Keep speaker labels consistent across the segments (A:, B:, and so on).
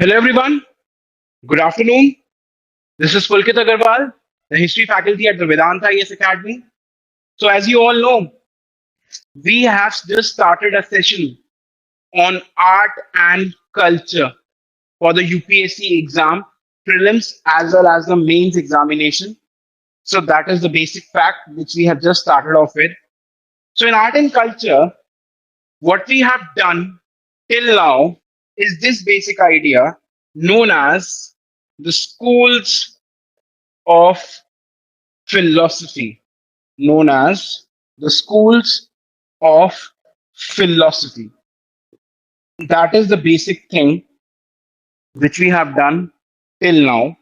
A: Hello everyone, good afternoon. This is Pulkit Agarwal, the history faculty at the Vedanta IS Academy. So as you all know, we have just started a session on art and culture for the UPSC exam, prelims as well as the mains examination. So that is the basic fact which we have just started off with. So in art and culture, what we have done till now is this basic idea known as the schools of philosophy, known as the schools of philosophy. That is the basic thing which we have done till now.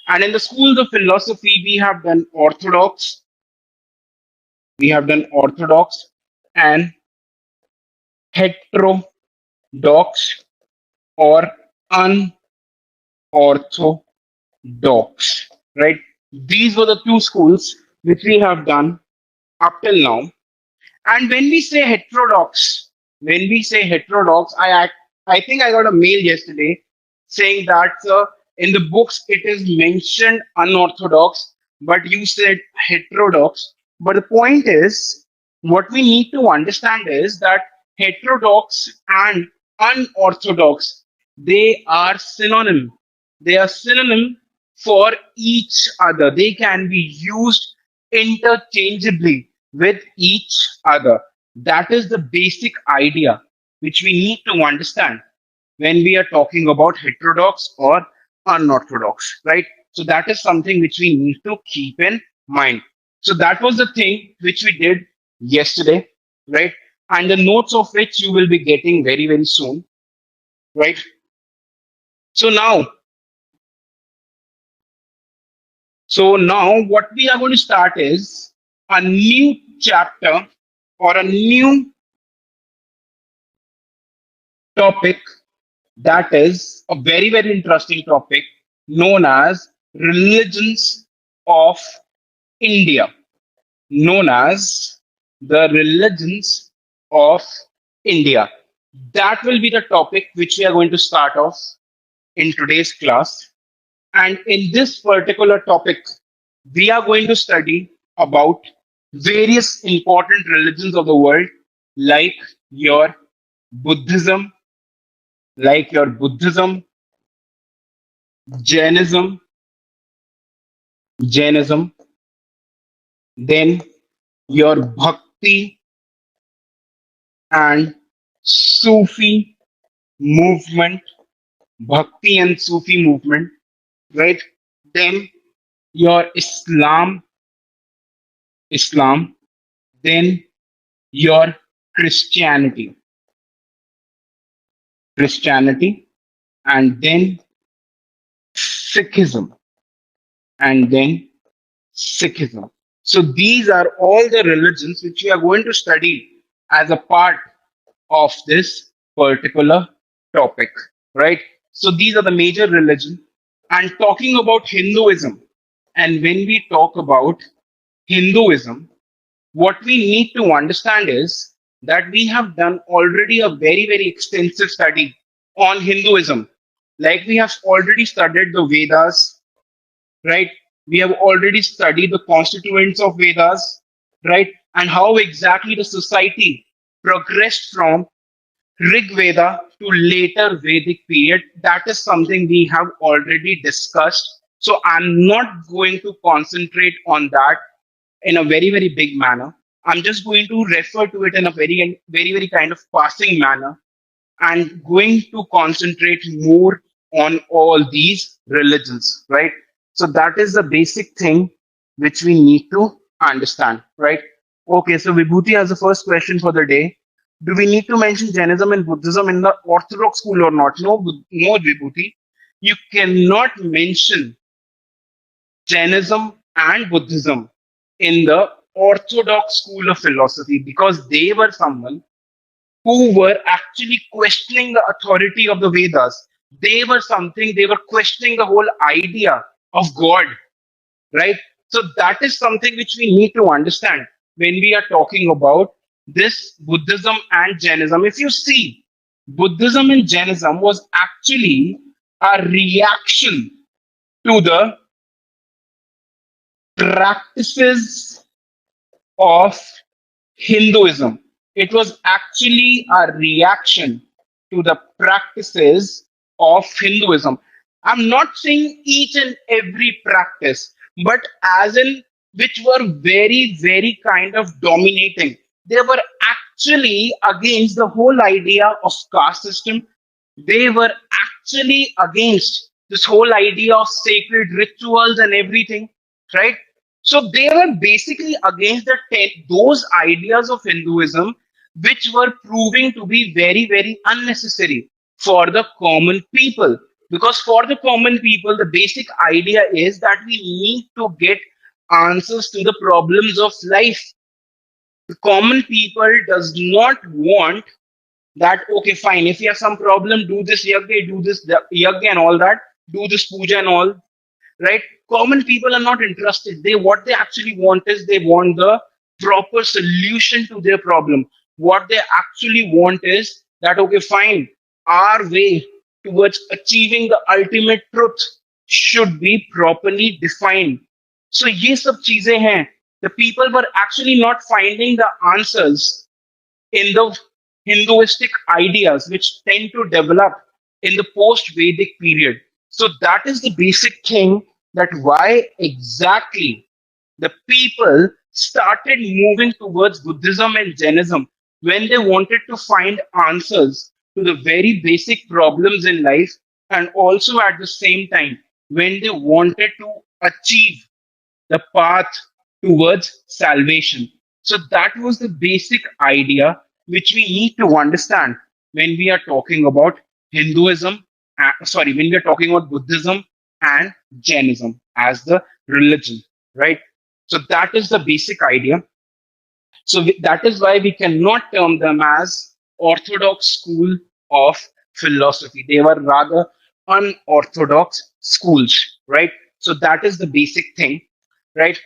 A: And in the schools of philosophy, we have done orthodox and heterodox or unorthodox, right? These were the two schools which we have done up till now. And when we say heterodox, I think I got a mail yesterday saying that in the books it is mentioned unorthodox, but you said heterodox. But the point is, what we need to understand is that heterodox and unorthodox, they are synonym. They are synonym for each other. They can be used interchangeably with each other. That is the basic idea which we need to understand when we are talking about heterodox or unorthodox, right? So that is something which we need to keep in mind. So that was the thing which we did yesterday, right? And the notes of which you will be getting very, very soon, right? So now, what we are going to start is a new chapter or a new topic, that is a very, very interesting topic known as religions of India, known as the religions of India. That will be the topic which we are going to start off in today's class. And in this particular topic, we are going to study about various important religions of the world, like your Buddhism, Buddhism, Jainism, Jainism, then your Bhakti and Sufi movement, Bhakti and Sufi movement, right? Then your Islam, then your Christianity, and then Sikhism, and then Sikhism. So these are all the religions which we are going to study as a part of this particular topic, right? So these are the major religions. And talking about Hinduism, and when we talk about Hinduism, what we need to understand is that we have done already a very, very extensive study on Hinduism. Like we have already studied the Vedas, right? We have already studied the constituents of Vedas, right? And how exactly the society progressed from Rig Veda to later Vedic period. That is something we have already discussed. So I'm not going to concentrate on that in a very, very big manner. I'm just going to refer to it in a very, very, very kind of passing manner and going to concentrate more on all these religions, right? So that is the basic thing which we need to understand, right? Okay, so Vibhuti has the first question for the day. Do we need to mention Jainism and Buddhism in the Orthodox school or not? No, no, Vibhuti. You cannot mention Jainism and Buddhism in the Orthodox school of philosophy because they were someone who were actually questioning the authority of the Vedas. They were questioning the whole idea of God, right? So that is something which we need to understand when we are talking about this Buddhism and Jainism. If you see, Buddhism and Jainism was actually a reaction to the practices of Hinduism. It was actually a reaction to the practices of Hinduism. I'm not saying each and every practice, but as in which were very, very kind of dominating. They were actually against the whole idea of caste system. They were actually against this whole idea of sacred rituals and everything, right? So they were basically against those ideas of Hinduism, which were proving to be very, very unnecessary for the common people. Because for the common people, the basic idea is that we need to get answers to the problems of life. The common people does not want that, okay, fine, if you have some problem, do this yagya, do this yagya and all that, do this puja and all, right? Common people are not interested. They what they actually want is they want the proper solution to their problem. What they actually want is that, okay, fine, our way towards achieving the ultimate truth should be properly defined. So ये सब चीजें हैं. The people were actually not finding the answers in the Hinduistic ideas which tend to develop in the post Vedic period. So that is the basic thing, that why exactly the people started moving towards Buddhism and Jainism when they wanted to find answers to the very basic problems in life, and also at the same time when they wanted to achieve the path towards salvation. So that was the basic idea which we need to understand when we are talking about Hinduism, when we are talking about Buddhism and Jainism as the religion, right? So that is the basic idea. So that is why we cannot term them as orthodox school of philosophy. They were rather unorthodox schools, right? So that is the basic thing, right?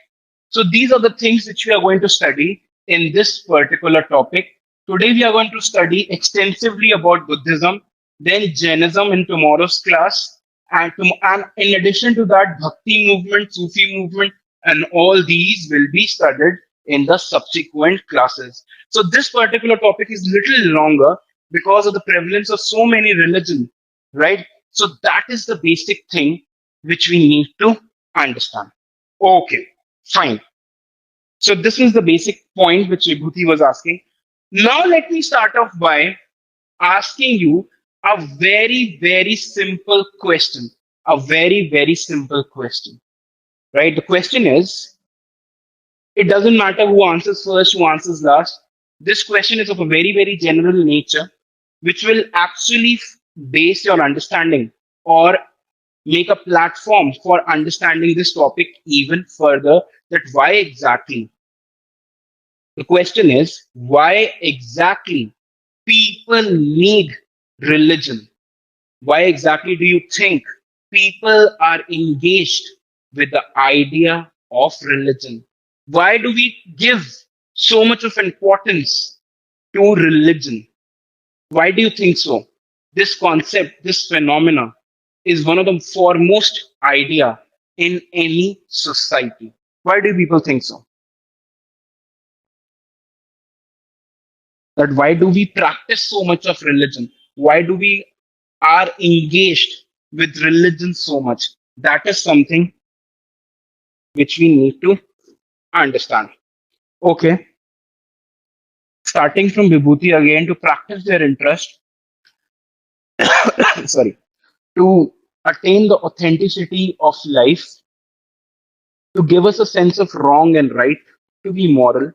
A: So these are the things which we are going to study in this particular topic. Today we are going to study extensively about Buddhism, then Jainism in tomorrow's class, and in addition to that, Bhakti movement, Sufi movement, and all these will be studied in the subsequent classes. So this particular topic is little longer because of the prevalence of so many religions, right? So that is the basic thing which we need to understand. Okay, fine. So this was the basic point which Vibhuti was asking. Now let me start off by asking you a very, very simple question. A very, very simple question, right? The question is, it doesn't matter who answers first, who answers last. This question is of a very, very general nature, which will actually base your understanding or make a platform for understanding this topic even further. That why exactly? The question is, why exactly people need religion? Why exactly do you think people are engaged with the idea of religion? Why do we give so much of importance to religion? Why do you think so? This concept, this phenomena is one of the foremost idea in any society. Why do people think so? That why do we practice so much of religion? Why do we are engaged with religion so much? That is something which we need to understand. Okay, starting from Vibhuti again, to practice their interest, sorry, to attain the authenticity of life, to give us a sense of wrong and right, to be moral,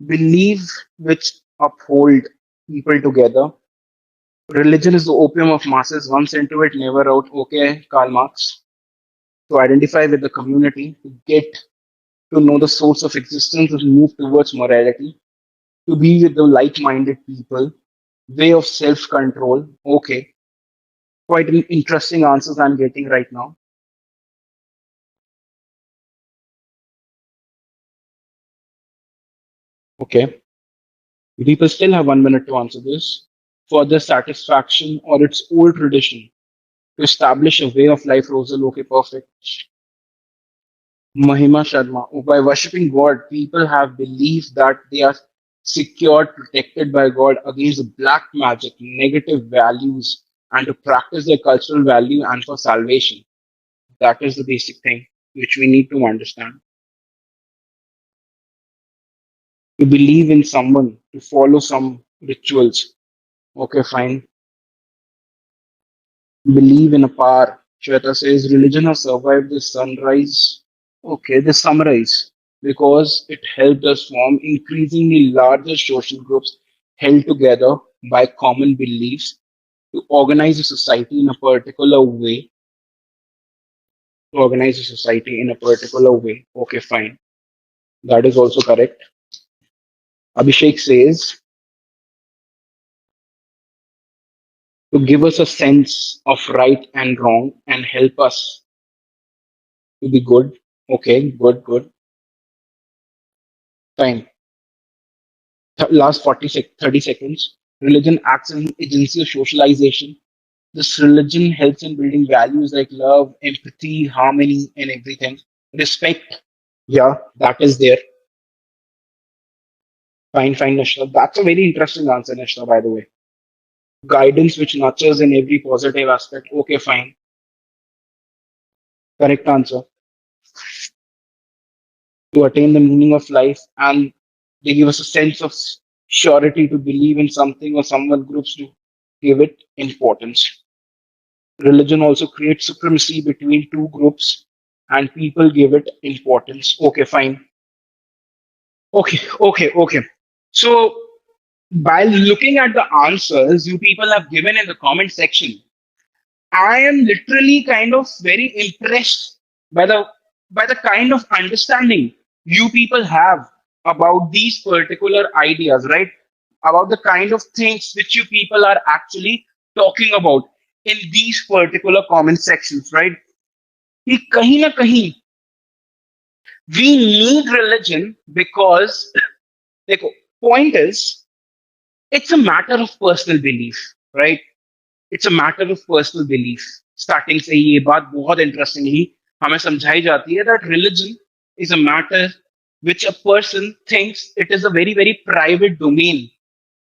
A: believe which uphold people together. Religion is the opium of masses, once into it, never out. Okay, Karl Marx. To identify with the community, to get to know the source of existence and move towards morality, to be with the like minded people, way of self control. Okay, quite interesting answers I'm getting right now. Okay, people still have 1 minute to answer this. For the satisfaction or its old tradition, to establish a way of life. Rosal, okay, perfect. Mahima Sharma. By worshipping God, people have believed that they are secured, protected by God against black magic, negative values, and to practice their cultural value and for salvation. That is the basic thing which we need to understand. To believe in someone, to follow some rituals. Okay, fine. Believe in a power. Shweta says religion has survived the sunrise. Okay, the summarize because it helped us form increasingly larger social groups held together by common beliefs to organize a society in a particular way. To organize a society in a particular way. Okay, fine. That is also correct. Abhishek says to give us a sense of right and wrong and help us to be good. Okay, good, good. Fine. Last 30 seconds. Religion acts as an agency of socialization. This religion helps in building values like love, empathy, harmony, and everything. Respect. Yeah, that is there. Fine, fine, Nashra. That's a very interesting answer, Nashra, by the way. Guidance which nurtures in every positive aspect. Okay, fine. Correct answer. To attain the meaning of life, and they give us a sense of surety to believe in something or someone, groups to give it importance. Religion also creates supremacy between two groups and people give it importance. Okay, fine. Okay. So, by looking at the answers you people have given in the comment section, I am literally kind of very impressed by the kind of understanding you people have about these particular ideas, right? About the kind of things which you people are actually talking about in these particular comment sections, right? कि कहीं ना कहीं we need religion because देखो, point is it's a matter of personal belief, right? It's a matter of personal belief. Starting से ये बात बहुत interestingly हमें समझाई जाती है that religion is a matter which a person thinks it is a very very private domain,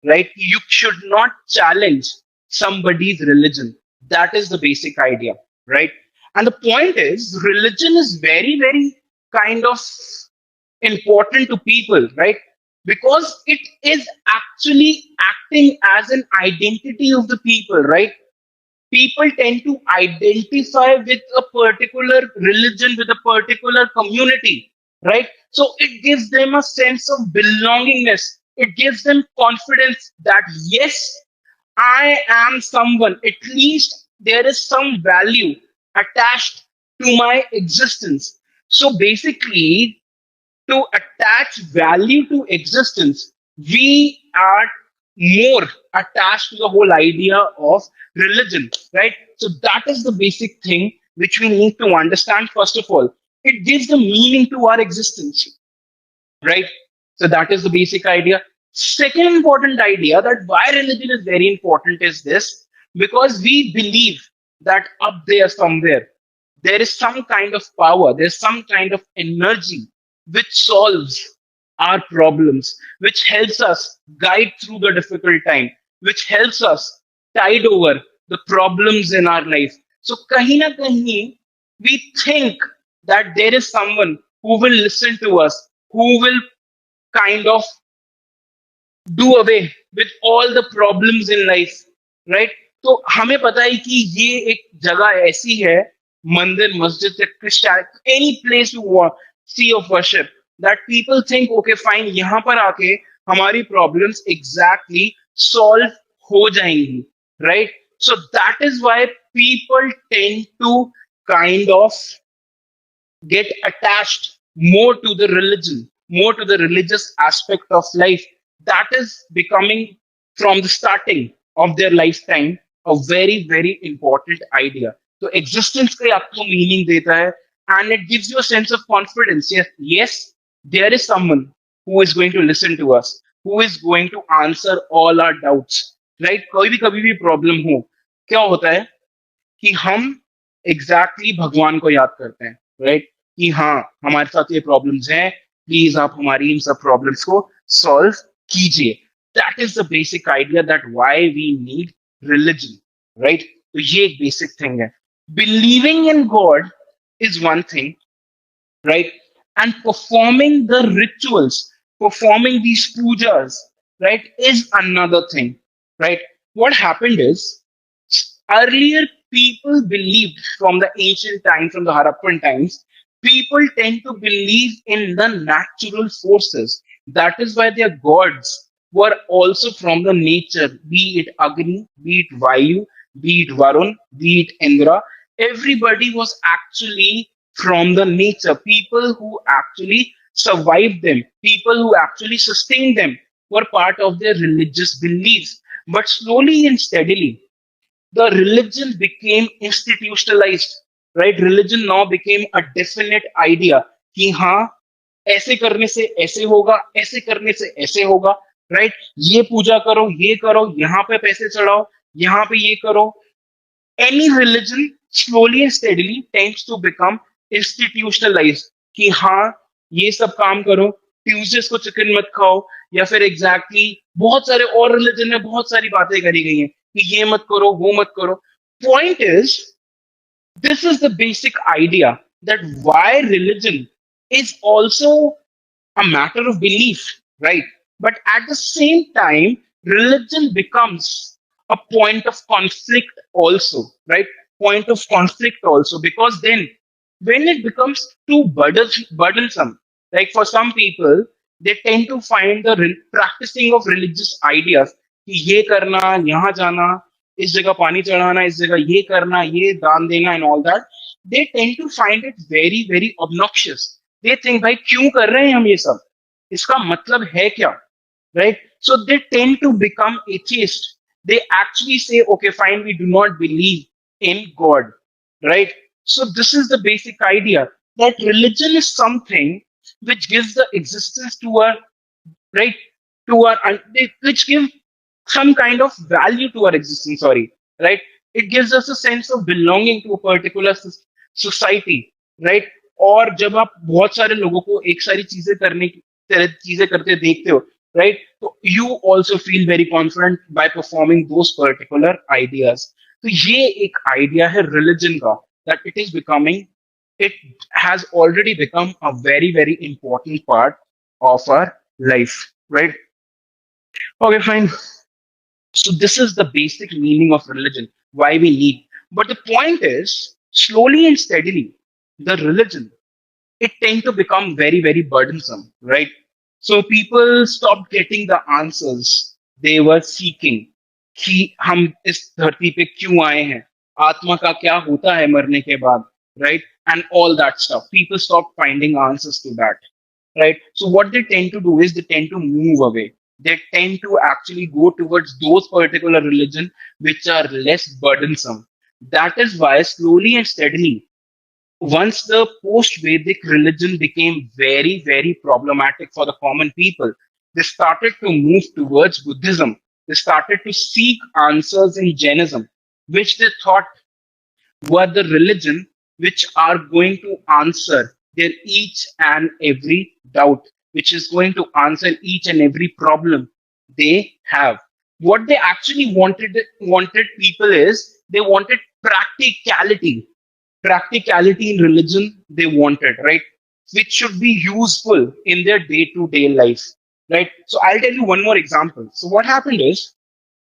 A: right? You should not challenge somebody's religion. That is the basic idea, right? And the point is religion is very very kind of important to people, right? Because it is actually acting as an identity of the people, right? People tend to identify with a particular religion, with a particular community, right? So it gives them a sense of belongingness. It gives them confidence that, yes, I am someone. At least there is some value attached to my existence. So basically, to attach value to existence, we are more attached to the whole idea of religion, right? So that is the basic thing which we need to understand. First of all, it gives the meaning to our existence, right? So that is the basic idea. Second important idea that why religion is very important is this, because we believe that up there somewhere there is some kind of power, there's some kind of energy which solves our problems, which helps us guide through the difficult time, which helps us tide over the problems in our life. So kahin na kahin, we think that there is someone who will listen to us, who will kind of do away with all the problems in life, right? तो हमें पता है कि ये एक जगह ऐसी है, मंदिर, मस्जिद, Christian, any place you want, see of worship, that people think, okay, fine, यहाँ पर आके हमारी problems exactly solve हो जाएंगी, right? So that is why people tend to kind of get attached more to the religion, more to the religious aspect of life. That is becoming from the starting of their lifetime a very, very important idea. So existence का आपको meaning देता है, and it gives you a sense of confidence. Yes, there is someone who is going to listen to us, who is going to answer all our doubts, right? कोई भी कभी भी problem हो, क्या होता है? कि हम एग्जैक्टली भगवान को याद करते हैं, राइट? कि हाँ, हमारे साथ ये प्रॉब्लम्स हैं, प्लीज आप हमारी इन सब प्रॉब्लम्स को सॉल्व कीजिए. That is the basic idea that why we need religion, right? तो ये एक बेसिक थिंग है. Believing in God is one thing, right? And performing the rituals, performing these pujas, right, is another thing, right? What happened is earlier people believed from the ancient times, from the Harappan times, people tend to believe in the natural forces. That is why their gods were also from the nature, be it Agni, be it Vayu, be it Varun, be it Indra. Everybody was actually from the nature. People who actually survived them, people who actually sustained them were part of their religious beliefs. But slowly and steadily, the religion became institutionalized, right? Religion now became a definite idea कि हाँ, ऐसे करने से ऐसे होगा, ऐसे करने से ऐसे होगा, राइट? ये पूजा करो, यहाँ पे पैसे चढ़ाओ, यहाँ पे ये करो. Any religion slowly and steadily tends to become institutionalized कि हाँ, ये सब काम करो, ट्यूसडेज को चिकन मत खाओ, या फिर एग्जैक्टली बहुत सारे और रिलीजन में बहुत सारी बातें करी गई हैं कि ये मत करो, वो मत करो. Point is, this is the basic idea that why religion is also a matter of belief, right? But at the same time, religion becomes a point of conflict also, right? Point of conflict also, because then when it becomes too burdensome, like for some people, they tend to find the practicing of religious ideas कि ये करना, यहाँ जाना, इस जगह पानी चढ़ाना, इस जगह ये करना, ये दान देना and all that, they tend to find it very very obnoxious. They think भाई क्यों कर रहे हैं हम ये सब, इसका मतलब है क्या, right? So they tend to become atheist. They actually say, okay, fine, we do not believe in God, right? So this is the basic idea that religion is something which gives the existence to our, right, to our, which give some kind of value to our existence, sorry, right? It gives us a sense of belonging to a particular society, right? और जब आप बहुत सारे लोगों को एक सारी चीजें करने की चीजें करते देखते हो, right? So you also feel very confident by performing those particular ideas. तो ये एक idea है religion का, that it is becoming, it has already become a very very important part of our life, right? Okay, fine. So this is the basic meaning of religion, why we need. But the point is, slowly and steadily, the religion, it tend to become very very burdensome, right? So people stopped getting the answers they were seeking कि हम इस धरती पे क्यों आए हैं, आत्मा का क्या होता है मरने के बाद, right? And all that stuff. People stopped finding answers to that, right? So what they tend to do is they tend to move away. They tend to actually go towards those particular religion which are less burdensome. That is why slowly and steadily, once the post-Vedic religion became very, very problematic for the common people, they started to move towards Buddhism. They started to seek answers in Jainism, which they thought were the religion which are going to answer their each and every doubt, which is going to answer each and every problem they have. What they actually wanted people is they wanted practicality. Practicality in religion they wanted, right? Which should be useful in their day-to-day life, right? So I'll tell you one more example. So what happened is,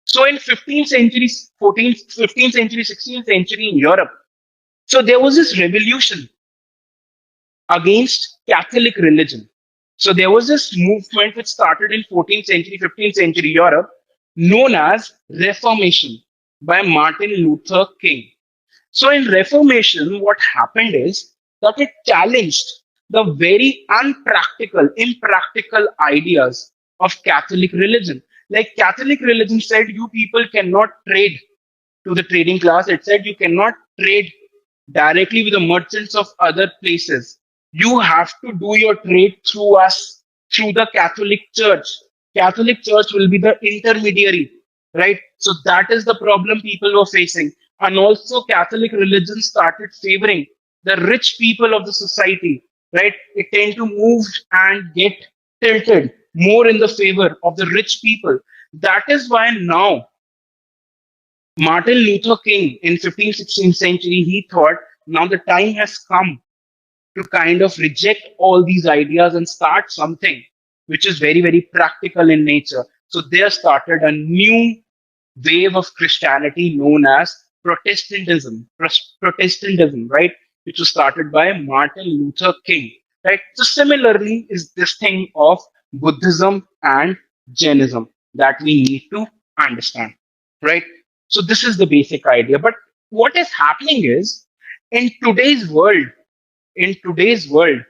A: so in 15th century, 14th, 15th century, 16th century in Europe, so there was this revolution against Catholic religion. So there was this movement which started in 14th century, 15th century Europe, known as Reformation by Martin Luther King. So in Reformation, what happened is that it challenged the very impractical ideas of Catholic religion. Like Catholic religion said, you people cannot trade to the trading class. It said you cannot trade directly with the merchants of other places. You have to do your trade through us, through the Catholic Church. Catholic Church will be the intermediary, right? So that is the problem people were facing. And also, Catholic religion started favoring the rich people of the society, right? It tend to move and get tilted more in the favor of the rich people. That is why now Martin Luther King in 15th, 16th century, he thought now the time has come to kind of reject all these ideas and start something which is very, very practical in nature. So there started a new wave of Christianity known as Protestantism, right? Which was started by Martin Luther King, right? So similarly is this thing of Buddhism and Jainism that we need to understand, right? So this is the basic idea. But what is happening is in today's world, in today's world,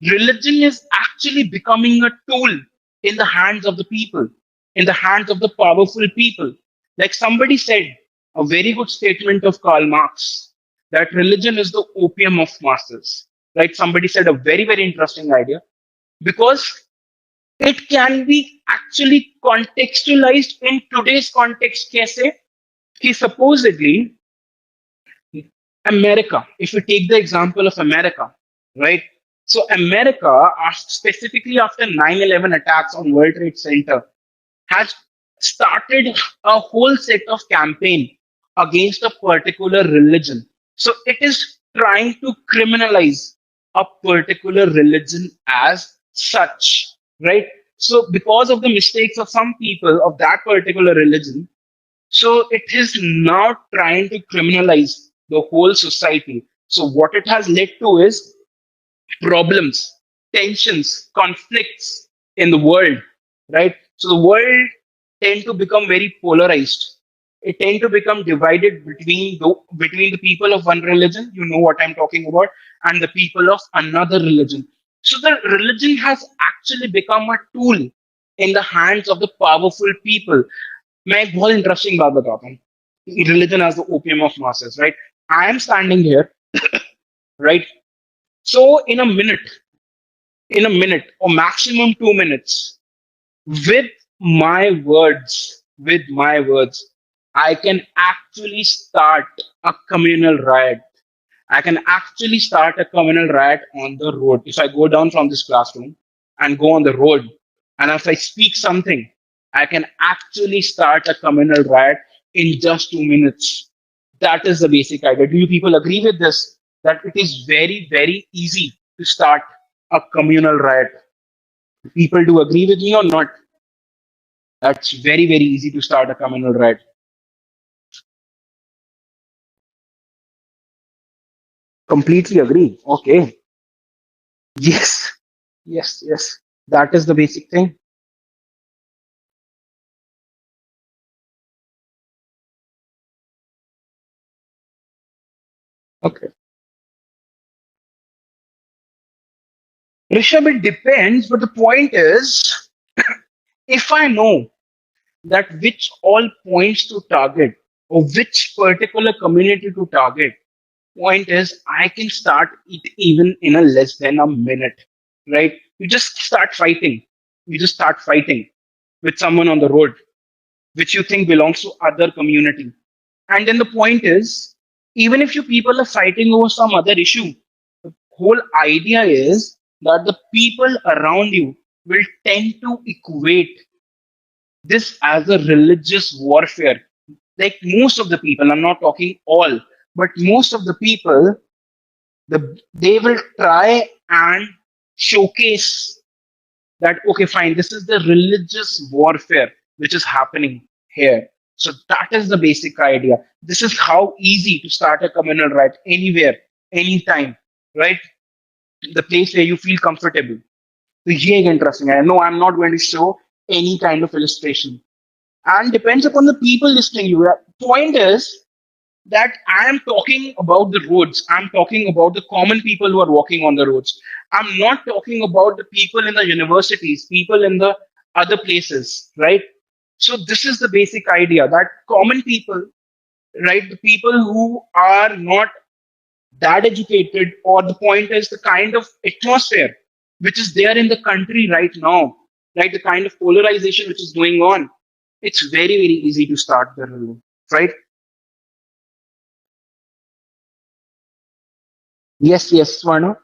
A: religion is actually becoming a tool in the hands of the people, in the hands of the powerful people. Like somebody said, a very good statement of Karl Marx, that religion is the opium of masses. Right? Somebody said a very, very interesting idea because it can be actually contextualized in today's context. Kaise? Ki supposedly America, if you take the example of America, right? So America, specifically after 9/11 attacks on World Trade Center, has started a whole set of campaign against a particular religion. So it is trying to criminalize a particular religion as such, right? So because of the mistakes of some people of that particular religion, so it is now trying to criminalize the whole society. So what it has led to is problems, tensions, conflicts in the world, right? So the world tend to become very polarized. It tend to become divided between the people of one religion, you know what I'm talking about, and the people of another religion. So the religion has actually become a tool in the hands of the powerful people. मैं एक बहुत interesting बात बताता हूँ religion as the opium of masses right I am standing here right so in a minute or maximum 2 minutes with my words I can actually start a communal riot. I can actually start a communal riot on the road if I go down from this classroom and go on the road, and if I speak something I can actually start a communal riot in just 2 minutes. That is the basic idea. Do you people agree with this, that it is very, very easy to start a communal riot? People do agree with me or not? That's very, very easy to start a communal riot. Completely agree. Okay. Yes. Yes. Yes. That is the basic thing. Okay. Rishabh, it depends, but the point is, if I know that which all points to target or which particular community to target, point is I can start it even in a less than a minute, right? You just start fighting. You just start fighting with someone on the road, which you think belongs to other community. And then the point is, even if you people are fighting over some other issue, the whole idea is that the people around you will tend to equate this as a religious warfare. Like most of the people, I'm not talking all, but most of the people, they will try and showcase that, okay, fine, this is the religious warfare which is happening here. So that is the basic idea. This is how easy to start a communal riot anywhere, anytime, right? The place where you feel comfortable. So ये एक interesting है. No, I'm not going to show any kind of illustration. And depends upon the people listening. You point is that I am talking about the roads. I'm talking about the common people who are walking on the roads. I'm not talking about the people in the universities, people in the other places, right? So this is the basic idea that common people, right, the people who are not that educated, or the point is the kind of atmosphere which is there in the country right now, right? The kind of polarization which is going on. It's very, very easy to start the rule, right? Yes, Swarna.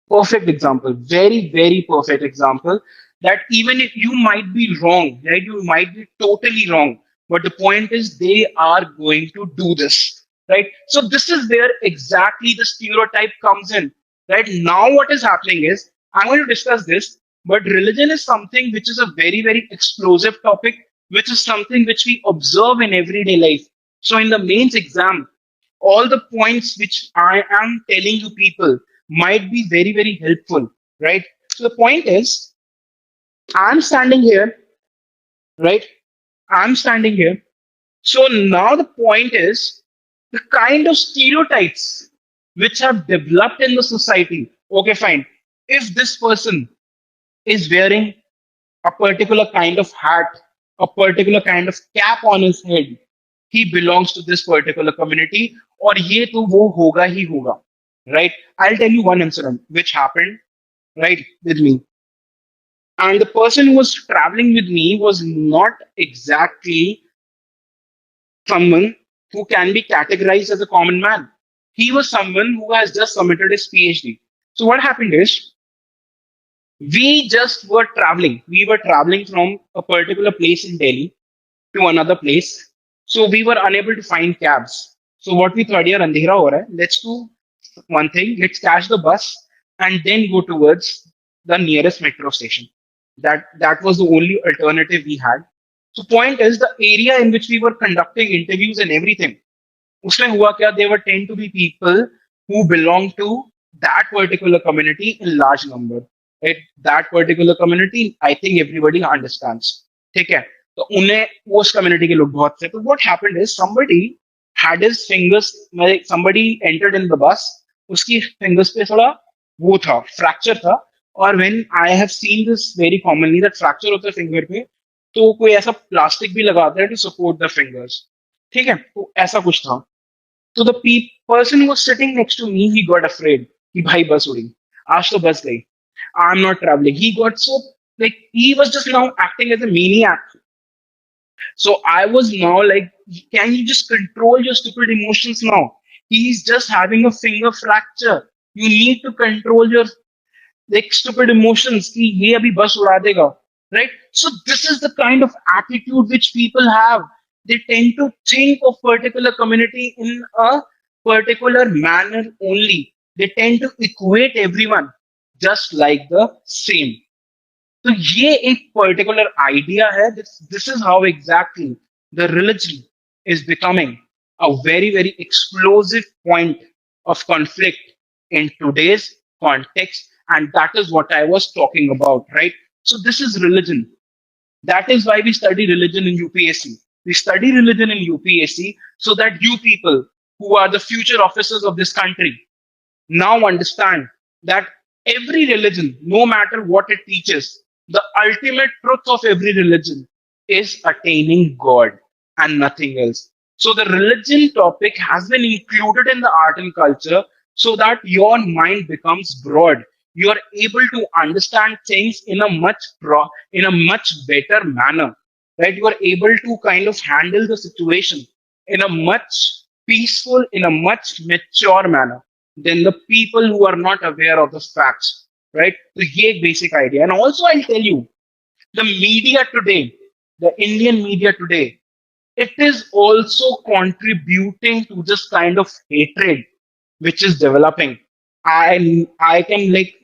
A: Perfect example. Very, very perfect example. That even if you might be wrong, right? You might be totally wrong. But the point is, they are going to do this, right? So this is where exactly the stereotype comes in, right? Now, what is happening is, I'm going to discuss this, but religion is something which is a very, very explosive topic, which is something which we observe in everyday life. So in the mains exam, all the points which I am telling you people might be very, very helpful, right? So the point is, I'm standing here, right? I'm standing here. So now the point is the kind of stereotypes which have developed in the society. Okay, fine. If this person is wearing a particular kind of hat, a particular kind of cap on his head, he belongs to this particular community, or ye to wo hoga hi hoga, right? I'll tell you one incident which happened, right, with me. And the person who was traveling with me was not exactly someone who can be categorized as a common man. He was someone who has just submitted his PhD. So what happened is, we just were traveling. We were traveling from a particular place in Delhi to another place. So we were unable to find cabs. So what we thought, yaar, andhera ho raha hai. Let's do one thing. Let's catch the bus and then go towards the nearest metro station. That was the only alternative we had. So point is, the area in which we were conducting interviews and everything, उसमें हुआ क्या, they were tend to be people who belong to that particular community in large number, right? That particular community, I think everybody understands. ठीक है, तो उन्हें उस community के लोग बहुत थे. तो what happened is, somebody had his fingers, like somebody entered in the bus, उसकी fingers पे थोड़ा वो था, फ्रैक्चर था. और when I have seen this very commonly, that fracture होता है फिंगर पे, तो कोई ऐसा प्लास्टिक भी लगाता है टू सपोर्ट द फिंगर्स. ठीक है, तो ऐसा कुछ था. तो the person who was sitting next to me, he got afraid कि भाई बस उड़ी, आज तो बस गई, I'm not traveling. He got so, like, he was just now acting as a maniac. So I was now like, can you just control your stupid emotions now? He's just having a finger fracture. You need to control your like stupid emotions कि ये अभी बस उड़ा देगा, right? So this is the kind of attitude which people have. They tend to think of particular community in a particular manner only. They tend to equate everyone just like the same. तो ये एक particular idea है. This is how exactly the religion is becoming a very, very explosive point of conflict in today's context. And that is what I was talking about, right? So this is religion. That is why we study religion in UPSC. We study religion in UPSC so that you people who are the future officers of this country now understand that every religion, no matter what it teaches, the ultimate truth of every religion is attaining God and nothing else. So the religion topic has been included in the art and culture so that your mind becomes broad. You are able to understand things in a in a much better manner, right? You are able to kind of handle the situation in a much peaceful, in a much mature manner than the people who are not aware of the facts, right? So ये एक basic idea. And also I'll tell you, the media today, the Indian media today, it is also contributing to this kind of hatred which is developing. I can like,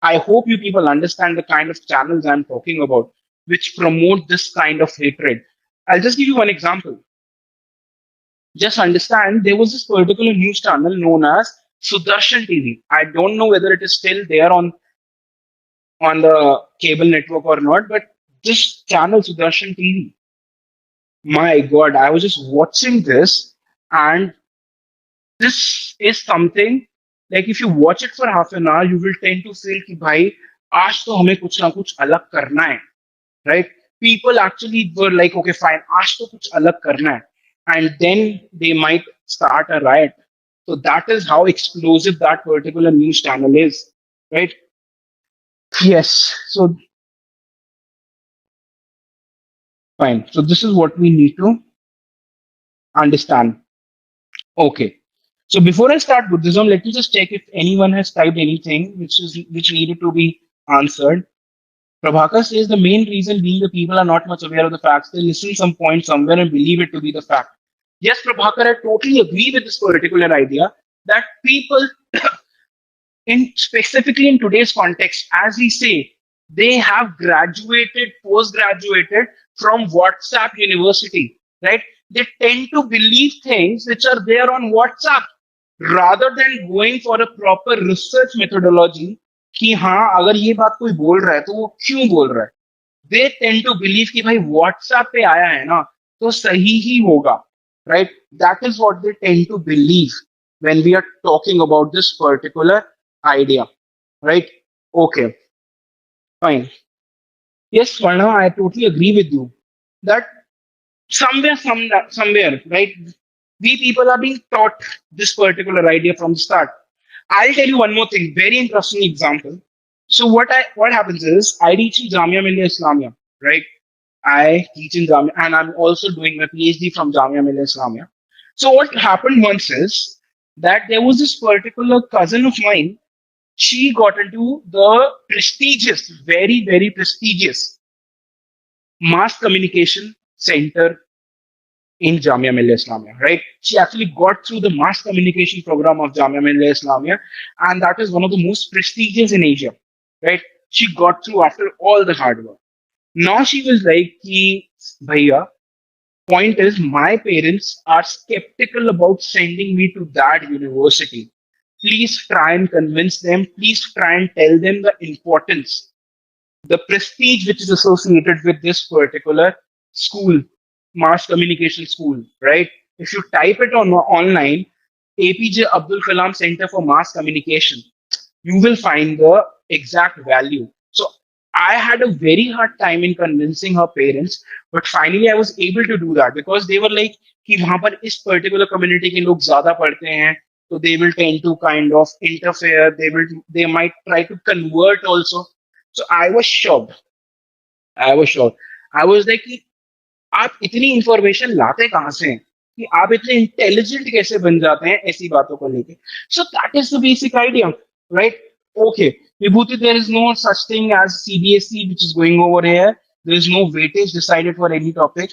A: I hope you people understand the kind of channels I'm talking about, which promote this kind of hatred. I'll just give you one example. Just understand, there was this particular news channel known as Sudarshan TV. I don't know whether it is still there on the cable network or not, but this channel Sudarshan TV, my God, I was just watching this, and this is something like, if you watch it for half an hour, you will tend to feel कि भाई आज तो हमें कुछ ना कुछ अलग करना है, right? People actually were like, okay, fine, आज तो कुछ अलग करना है, and then they might start a riot. So that is how explosive that particular news channel is, right? Yes. So fine. So this is what we need to understand. Okay. So before I start Buddhism, let me just check if anyone has typed anything which needed to be answered. Prabhakar says the main reason being the people are not much aware of the facts. They listen some point somewhere and believe it to be the fact. Yes, Prabhakar, I totally agree with this particular idea that people, in specifically in today's context, as we say, they have graduated, post-graduated from WhatsApp University, right? They tend to believe things which are there on WhatsApp rather than going for a proper research methodology कि हाँ अगर ये बात कोई बोल रहा है तो वो क्यों बोल रहा है. They tend to believe कि भाई WhatsApp पे आया है ना तो सही ही होगा, right? That is what they tend to believe when we are talking about this particular idea, right? Okay, fine. Yes, Varna, I totally agree with you that somewhere, right? We people are being taught this particular idea from the start. I'll tell you one more thing, very interesting example. So what happens is I teach in Jamia Millia Islamia, right? I teach in Jamia, and I'm also doing my PhD from Jamia Millia Islamia. So what happened once is that there was this particular cousin of mine. She got into the prestigious, very, very prestigious mass communication center in Jamia Millia Islamia, right? She actually got through the mass communication program of Jamia Millia Islamia, and that is one of the most prestigious in Asia, right? She got through after all the hard work. Now she was like, ki, Bhaiya, point is, my parents are skeptical about sending me to that university. Please try and convince them. Please try and tell them the importance, the prestige which is associated with this particular school, mass communication school, right? If you type it on online, APJ Abdul Kalam Center for Mass Communication, you will find the exact value. So I had a very hard time in convincing her parents, but finally I was able to do that because they were like कि वहां पर इस particular community के लोग ज्यादा पढ़ते हैं, so they will tend to kind of interfere. They might try to convert also. So I was shocked. I was shocked. I was like कि आप इतनी इंफॉर्मेशन लाते कहाँ से हैं कि आप इतने इंटेलिजेंट कैसे बन जाते हैं ऐसी बातों को लेके. So that is the basic idea, right? Okay, Vibhuti, there is no such thing as CBSE which is going over here. There is no weightage decided for any topic.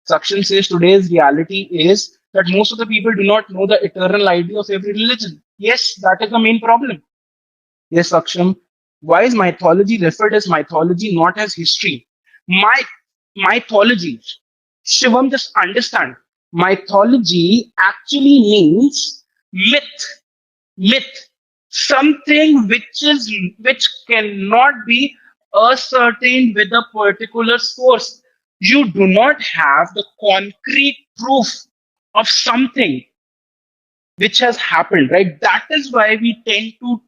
A: Saksham says today's reality is that most of the people do not know the eternal idea of every religion. Yes, that is the main problem. Yes, Saksham. Why is mythology referred as mythology, not as history? My mythology. Shivam, just understand. Mythology actually means myth. Myth. Something which cannot be ascertained with a particular source. You do not have the concrete proof of something which has happened, right? That is why we tend to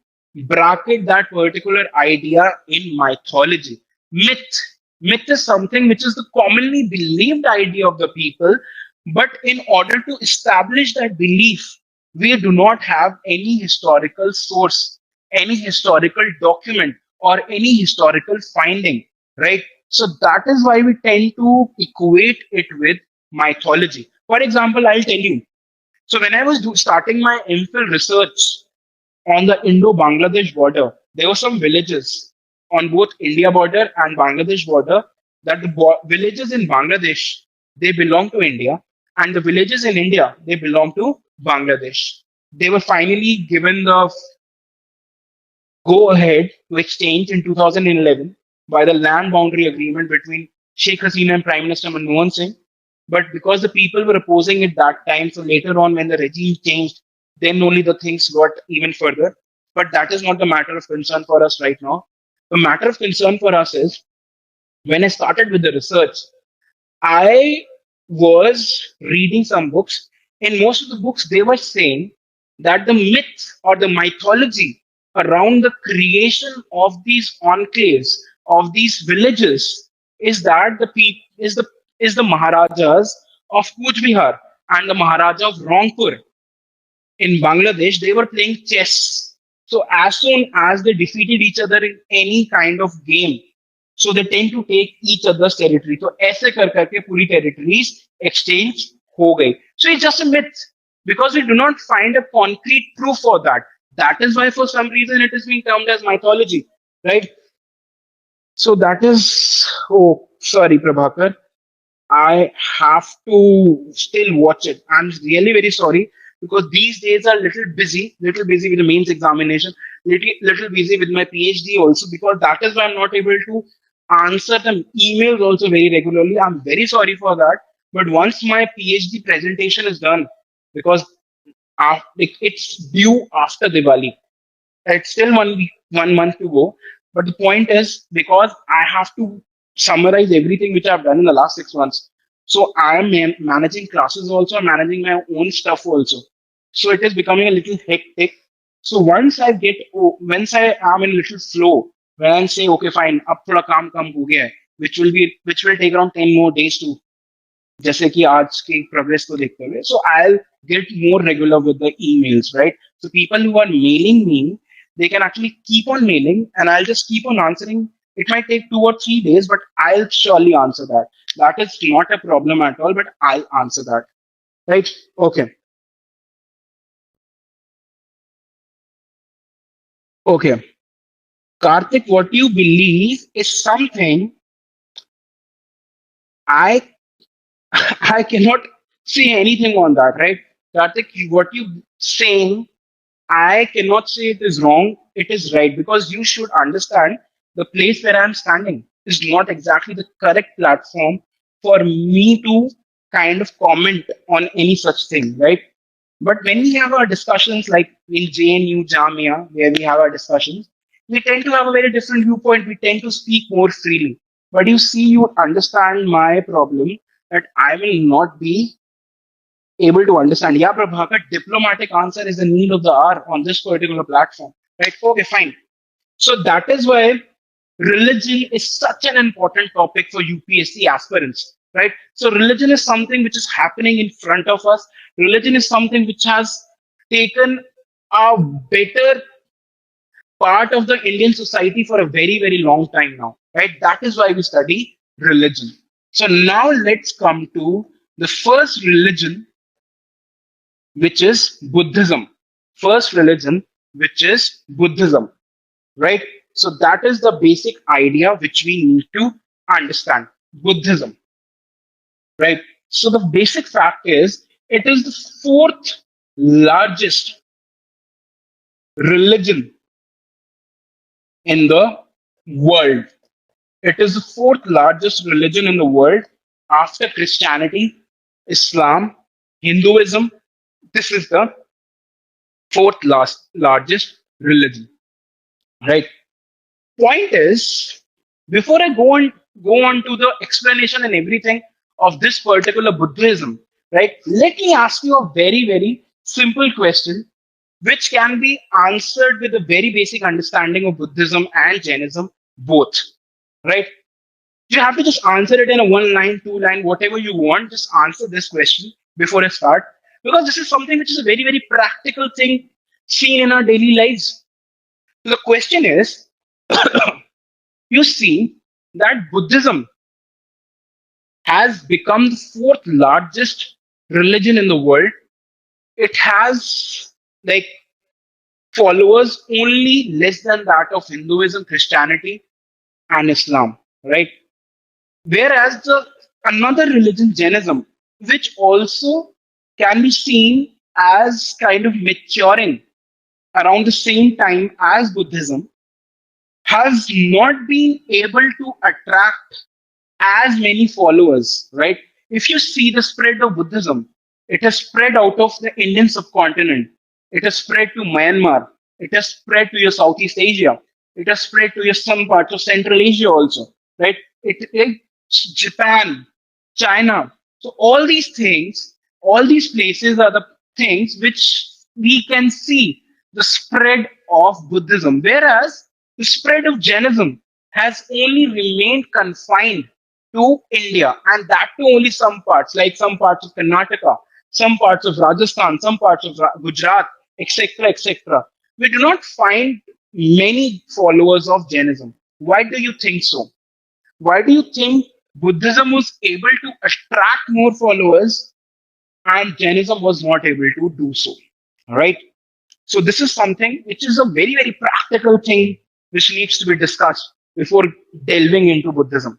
A: bracket that particular idea in mythology. Myth is something which is the commonly believed idea of the people, but in order to establish that belief, we do not have any historical source, any historical document, or any historical finding, right? So that is why we tend to equate it with mythology. For example, I'll tell you. So when I was starting my MPhil research on the Indo-Bangladesh border, there were some villages on both India border and Bangladesh border that the villages in Bangladesh, they belong to India, and the villages in India, they belong to Bangladesh. They were finally given the go ahead to exchange in 2011 by the land boundary agreement between Sheikh Hasina and Prime Minister Manmohan Singh. But because the people were opposing it that time, so later on when the regime changed, then only the things got even further. But that is not the matter of concern for us right now. The matter of concern for us is when I started with the research, I was reading some books. In most of the books, they were saying that the myth or the mythology around the creation of these enclaves, of these villages, is that the Maharajas of Kuch Bihar and the Maharaja of Rangpur in Bangladesh, they were playing chess. So as soon as they defeated each other in any kind of game, so they tend to take each other's territory. So ऐसे कर करके पूरी territories exchange हो गई. So it's just a myth. because we do not find a concrete proof for that. That is why, for some reason, it is being termed as mythology, right? So that is, oh, sorry, Prabhakar. I have to still watch it. I'm really very sorry because these days are little busy with the mains examination, little busy with my PhD also, because that is why I'm not able to answer the emails also very regularly. I'm very sorry for that. But once my PhD presentation is done, because it's due after Diwali, it's still 1 week, 1 month to go. But the point is, because I have to summarize everything which I've done in the last 6 months. So I am managing classes also, I'm managing my own stuff also. So it is becoming a little hectic. So once I am in a little flow, when I say, okay, fine, अब थोड़ा काम कम हो गया है, which will take around 10 more days to, जैसे कि आज की प्रोग्रेस को देखते हुए, so I'll get more regular with the emails, right? So people who are mailing me, they can actually keep on mailing and I'll just keep on answering. It might take 2 or 3 days, but I'll surely answer that. That is not a problem at all, but I'll answer that, right? Okay. Okay, Karthik, what you believe is something I I cannot say anything on that, right? Karthik, what you saying, I cannot say it is wrong, it is right, because you should understand the place where I'm standing is not exactly the correct platform for me to kind of comment on any such thing, right? But when we have our discussions like in JNU, Jamia, where we have our discussions, we tend to have a very different viewpoint. We tend to speak more freely. But you see, you understand my problem that I will not be able to understand. Yeah, Prabhakar, diplomatic answer is the need of the hour on this particular platform. Right? Okay, fine. So that is why religion is such an important topic for UPSC aspirants. Right? So religion is something which is happening in front of us. Religion is something which has taken a better part of the Indian society for a very, very long time now. Right? That is why we study religion. So now let's come to the first religion, which is Buddhism. First religion, which is Buddhism, right? So that is the basic idea which we need to understand. Buddhism, right? So the basic fact is it is the fourth largest religion in the world. It is the fourth largest religion in the world after Christianity, Islam, Hinduism. This is the fourth largest religion, right? Point is, before I go on to the explanation and everything of this particular Buddhism, right? Let me ask you a very, very simple question, which can be answered with a very basic understanding of Buddhism and Jainism, both, right? You have to just answer it in a 1 line, 2 line, whatever you want. Just answer this question before I start, because this is something which is a very, very practical thing seen in our daily lives. So the question is, you see that Buddhism has become the fourth largest religion in the world. It has like followers only less than that of Hinduism, Christianity, and Islam, right? Whereas the another religion, Jainism, which also can be seen as kind of maturing around the same time as Buddhism, has not been able to attract as many followers, right? If you see the spread of Buddhism, it has spread out of the Indian subcontinent. It has spread to Myanmar. It has spread to your Southeast Asia. It has spread to your some parts of Central Asia also, right? It Japan, China. So all these places are the things which we can see the spread of Buddhism, whereas the spread of Jainism has only remained confined to India, and that to only some parts, like some parts of Karnataka, some parts of Rajasthan, some parts of Gujarat, etc., etc. We do not find many followers of Jainism. Why do you think so? Why do you think Buddhism was able to attract more followers and Jainism was not able to do so. All right. So this is something which is a very, very practical thing which needs to be discussed before delving into Buddhism.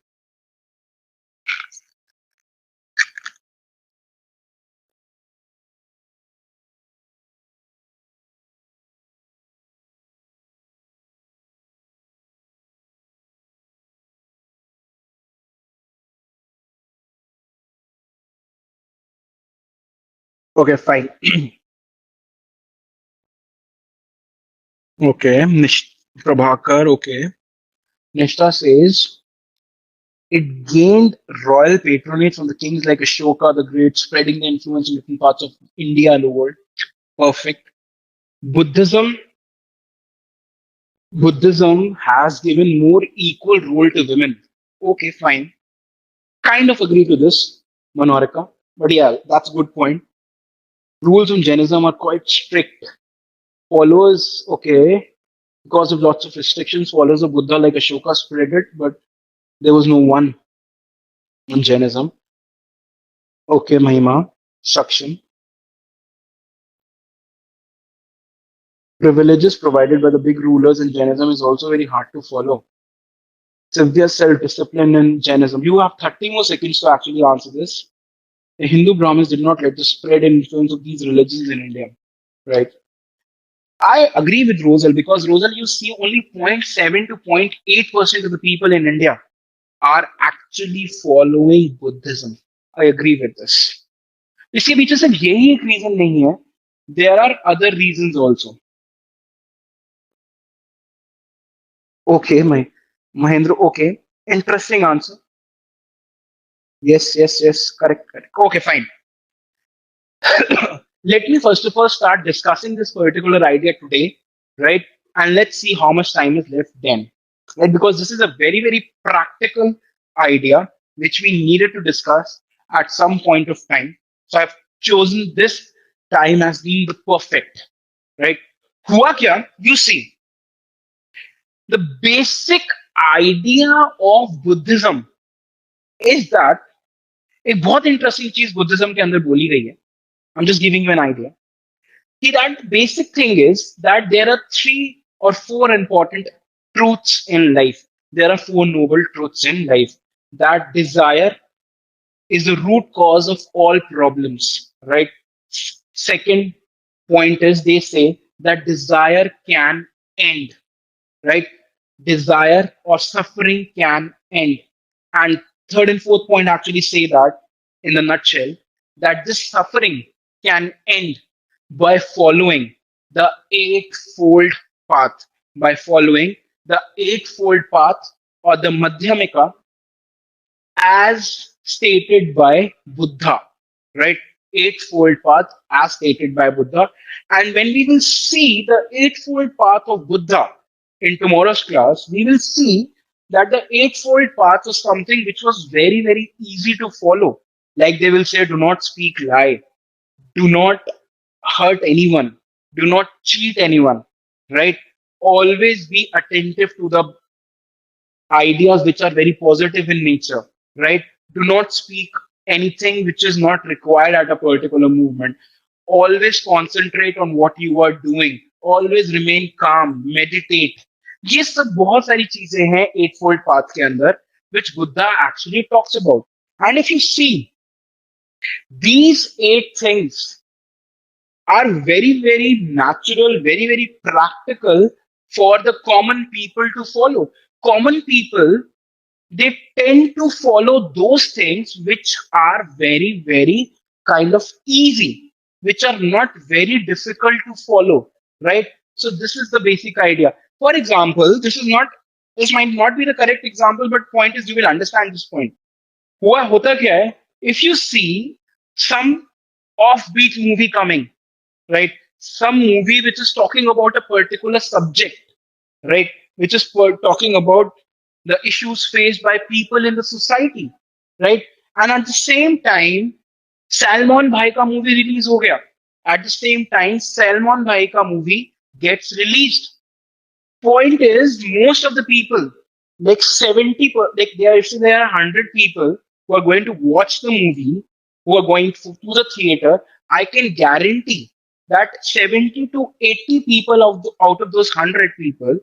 A: Okay, fine. Okay, Prabhakar, okay. Nishta says it gained royal patronage from the kings like Ashoka the Great, spreading the influence in different parts of India and the world. Perfect. Buddhism Buddhism has given more equal role to women. Okay, fine. Kind of agree to this, Manorika. But yeah, that's a good point. Rules on Jainism are quite strict. Followers, okay, because of lots of restrictions, followers of Buddha like Ashoka spread it, but there was no one on Jainism. Okay, Mahima, Saksham. Privileges provided by the big rulers in Jainism is also very hard to follow. Severe self-discipline in Jainism. You have 30 more seconds to actually answer this. The Hindu Brahmins did not let the spread and influence of these religions in India. Right. I agree with Rosal because Rosal, you see only 0.7 to 0.8% of the people in India are actually following Buddhism. I agree with this. इसके पीछे सिर्फ यही एक reason नहीं है. There are other reasons also. Okay, Mahendra. Okay, interesting answer. Yes, yes, yes. Correct, correct. Okay, fine. Let me first of all start discussing this particular idea today, right? And let's see how much time is left then, right? Because this is a very, very practical idea which we needed to discuss at some point of time. So I've chosen this time as being the perfect, right? Hua kya? You see, the basic idea of Buddhism is that एक बहुत interesting चीज Buddhism के अंदर बोली गई है. I'm just giving you an idea. See, that basic thing is that there are three or four important truths in life. There are four noble truths in life. That desire is the root cause of all problems, right? Second point is they say that desire can end, right? Desire or suffering can end. And third and fourth point actually say that in the nutshell that this suffering can end by following the eightfold path, by following the eightfold path or the Madhyamika as stated by Buddha, right? Eightfold path as stated by Buddha. And when we will see the eightfold path of Buddha in tomorrow's class, we will see that the eightfold path was something which was very, very easy to follow. Like they will say, do not speak lie, do not hurt anyone, do not cheat anyone, right? Always be attentive to the ideas which are very positive in nature, right? Do not speak anything which is not required at a particular movement. Always concentrate on what you are doing. Always remain calm, meditate. ये सब बहुत सारी चीजें हैं eight fold path के अंदर which Buddha actually talks about. And if you see, these eight things are very, very natural, very, very practical for the common people to follow. Common people, they tend to follow those things which are very, very kind of easy, which are not very difficult to follow, right? So this is the basic idea. For example, this might not be the correct example, but point is you will understand this point. हुआ होता क्या है? If you see some offbeat movie coming, right? Some movie which is talking about a particular subject, right? Which is talking about the issues faced by people in the society, right? And at the same time, Salman Bhai ka movie release ho gaya. At the same time, Salman Bhai ka movie gets released. Point is, most of the people, like 70, like there are 100 people who are going to watch the movie, who are going to the theater, I can guarantee that 70 to 80 people out of those 100 people,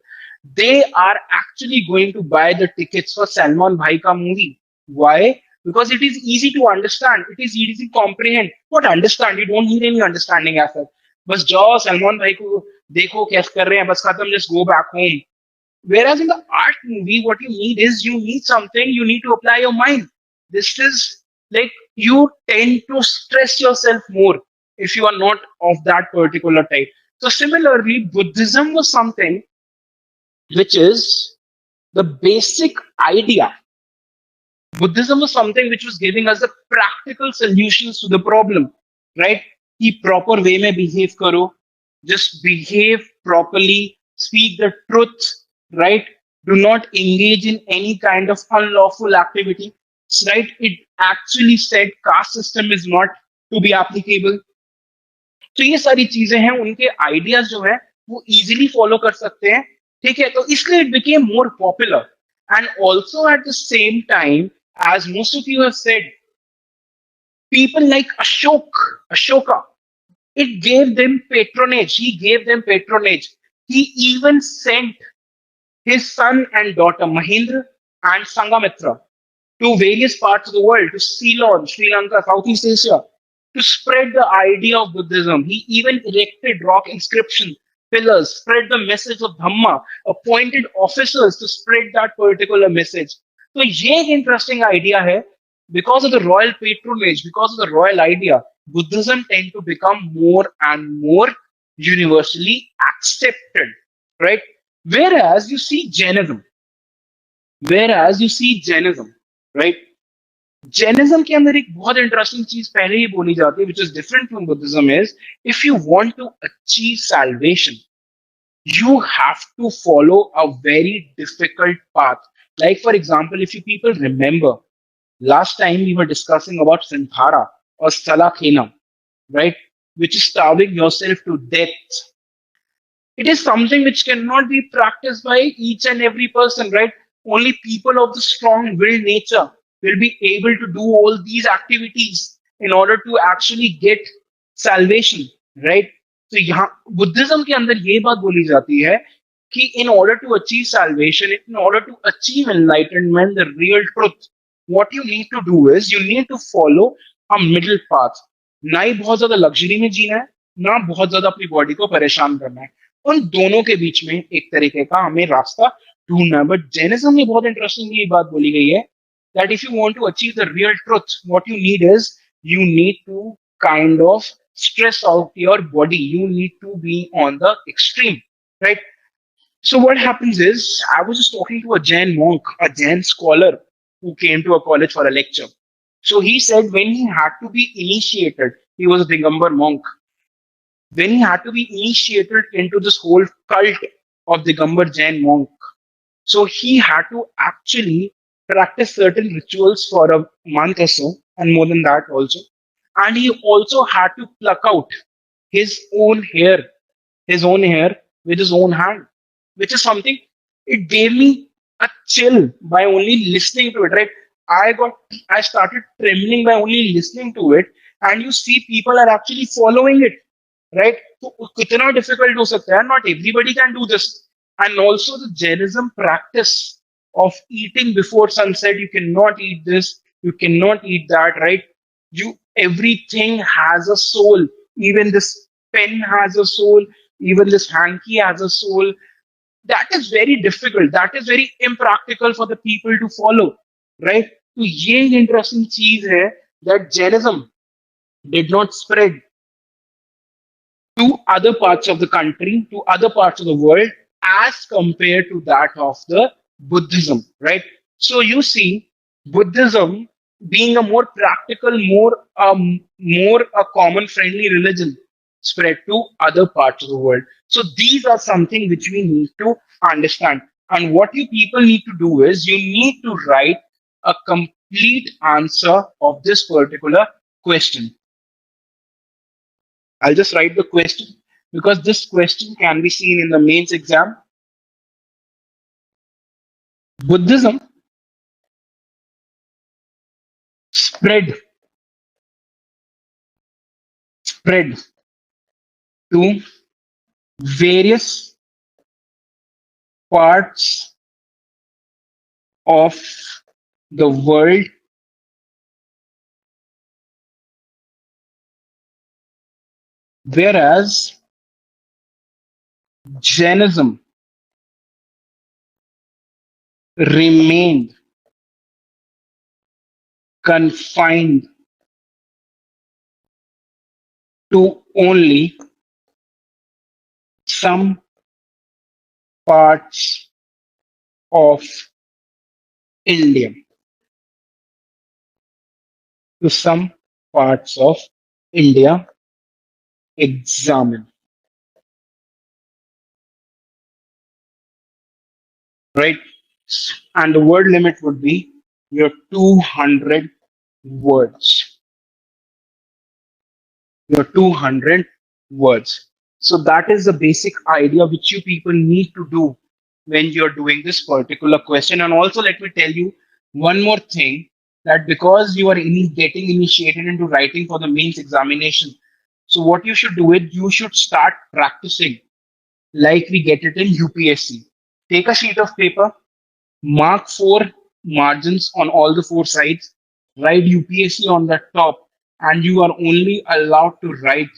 A: they are actually going to buy the tickets for Salman Bhai ka movie. Why? Because it is easy to understand. It is easy to comprehend. What understand? You don't need any understanding as such. बस जाओ सलमान भाई को देखो कैसे कर रहे हैं बस खत्म just go back home. Whereas in the art movie, what you need is you need something, you need to apply your mind. This is like you tend to stress yourself more if you are not of that particular type. So, similarly, Buddhism was something which is the basic idea. Buddhism was something which was giving us the practical solutions to the problem, right? कि proper way में behave करो, just behave properly, speak the truth, right? Do not engage in any kind of unlawful activity, right? It actually said caste system is not to be applicable. तो ये सारी चीजें हैं उनके ideas जो है वो इजीली फॉलो कर सकते हैं ठीक है तो इसलिए it became more popular and also at the same time as most of you have said, people like Ashoka, it gave them patronage. He gave them patronage. He even sent his son and daughter, Mahendra and Sangamitra, to various parts of the world, to Ceylon, Sri Lanka, Southeast Asia, to spread the idea of Buddhism. He even erected rock inscription pillars, spread the message of Dhamma, appointed officers to spread that particular message. तो ये एक interesting idea है because of the royal patronage because of the royal idea Buddhism tend to become more and more universally accepted, right? Whereas you see Jainism, right? Jainism के अंदर एक बहुत interesting चीज पहले ही बोली जाती है which is different from Buddhism is if you want to achieve salvation you have to follow a very difficult path. Like, for example, if you people remember, last time we were discussing about Santhara or Salakhena, right? Which is starving yourself to death. It is something which cannot be practiced by each and every person, right? Only people of the strong-willed nature will be able to do all these activities in order to actually get salvation, right? तो यहाँ Buddhism के अंदर ये बात बोली जाती है कि in order to achieve salvation, in order to achieve enlightenment, the real truth, what you need to do is you need to follow a middle path. ना ही बहुत ज्यादा लग्जरी में जीना है ना बहुत ज्यादा अपनी बॉडी को परेशान करना है उन दोनों के बीच में एक तरीके का हमें रास्ता ढूंढना है बट जैनिज्म में बहुत इंटरेस्टिंग ये बात बोली गई है that if you want to achieve the real truth, what you need is you need to kind of stress out your body. You need to be on the extreme, right? So what happens is, I was just talking to a Jain monk, a Jain scholar who came to a college for a lecture. So he said when he had to be initiated, he was a Digambar monk. When he had to be initiated into this whole cult of Digambar Jain monk, so he had to actually practice certain rituals for a month or so, and more than that also. And he also had to pluck out his own hair, with his own hand, which is something, it gave me a chill by only listening to it, right? I started trembling by only listening to it, and you see people are actually following it, right? So, कितना difficult हो सकता है? Not everybody can do this. And also the Jainism practice of eating before sunset. You cannot eat this, you cannot eat that, right? Everything has a soul. Even this pen has a soul. Even this hanky has a soul. That is very difficult. That is very impractical for the people to follow, right? So ये interesting चीज है that Jainism did not spread to other parts of the country, to other parts of the world, as compared to that of the Buddhism, right? So you see, Buddhism being a more practical, more a common friendly religion spread to other parts of the world. So these are something which we need to understand. And what you people need to do is you need to write a complete answer of this particular question. I'll just write the question because this question can be seen in the mains exam. Buddhism spread spread to various parts of the world, whereas Jainism remained confined to only some parts of India, to some parts of India. Examine, right? And the word limit would be your 200 words. Your 200 words. So that is the basic idea which you people need to do when you're doing this particular question. And also, let me tell you one more thing, that because you are getting initiated into writing for the mains examination, so what you should do is you should start practicing like we get it in UPSC. Take a sheet of paper, mark four margins on all the four sides, write UPSC on the top, and you are only allowed to write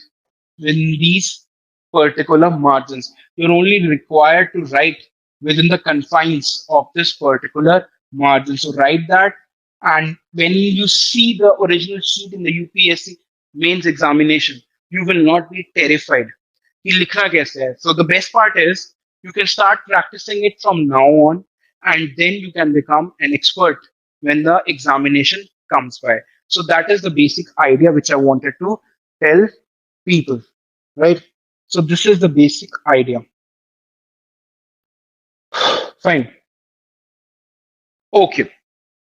A: within these particular margins. You're only required to write within the confines of this particular margin. So write that, and when you see the original sheet in the UPSC mains examination, you will not be terrified कि लिखना कैसे है. So the best part is you can start practicing it from now on, and then you can become an expert when the examination comes by. So that is the basic idea which I wanted to tell people, right? So this is the basic idea. Fine. Okay.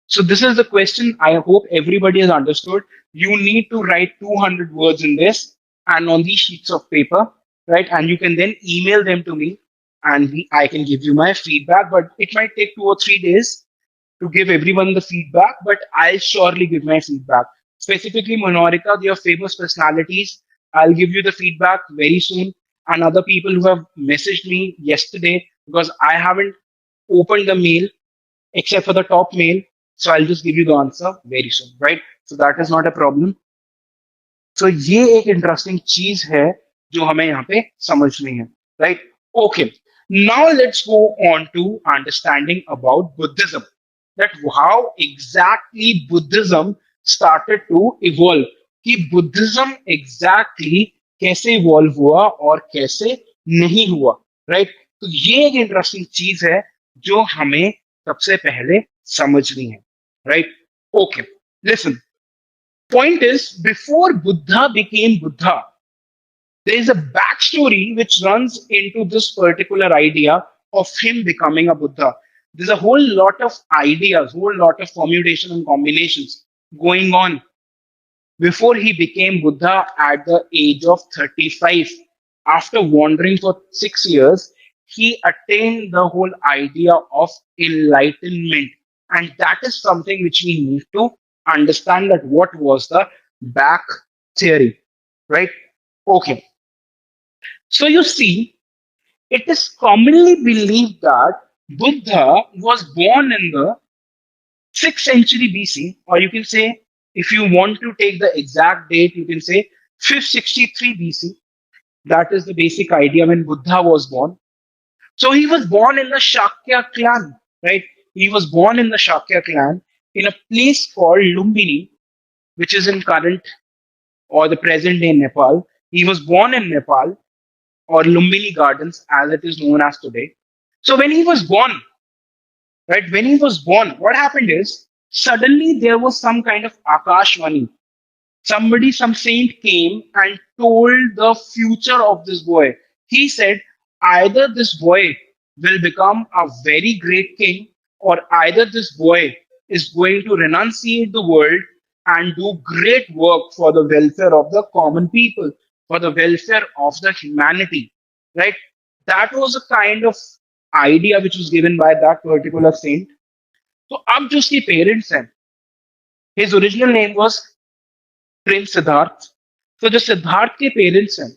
A: So this is the question. I hope everybody has understood. You need to write 200 words in this and on these sheets of paper, right? And you can then email them to me, and I can give you my feedback. But it might take 2 or 3 days to give everyone the feedback, but I'll surely give my feedback. Specifically, Monorika, they are famous personalities. I'll give you the feedback very soon. And other people who have messaged me yesterday, because I haven't opened the mail except for the top mail. So I'll just give you the answer very soon, right? So that is not a problem. So ये एक interesting चीज है जो हमें यहाँ पे समझनी है, right? Okay. Now let's go on to understanding about Buddhism. That how exactly Buddhism started to evolve. कि Buddhism exactly कैसे evolve हुआ और कैसे नहीं हुआ, right? तो ये एक इंटरेस्टिंग चीज है जो हमें सबसे पहले समझनी है, right? Okay, listen. Point is, before Buddha became Buddha, there is a backstory which runs into this particular idea of him becoming a Buddha. There's a whole lot of ideas, whole lot of permutation and combinations going on before he became Buddha at the age of 35. After wandering for 6 years, he attained the whole idea of enlightenment. And that is something which we need to understand, that what was the back theory, right? Okay. So you see, it is commonly believed that Buddha was born in the 6th century BC, or you can say, if you want to take the exact date, you can say 563 BC. That is the basic idea when Buddha was born. So he was born in the Shakya clan, right? He was born in the Shakya clan in a place called Lumbini, which is in current or the present day Nepal. He was born in Nepal, or Lumbini Gardens as it is known as today. So when he was born, right, when he was born, what happened is suddenly there was some kind of Akashvani. Somebody, some saint came and told the future of this boy. He said, either this boy will become a very great king, or either this boy is going to renunciate the world and do great work for the welfare of the common people, for the welfare of the humanity, right? That was a kind of idea which was given by that particular saint. So, अब जो उसके parents हैं, his original name was Prince Siddharth, तो जो सिद्धार्थ के parents हैं,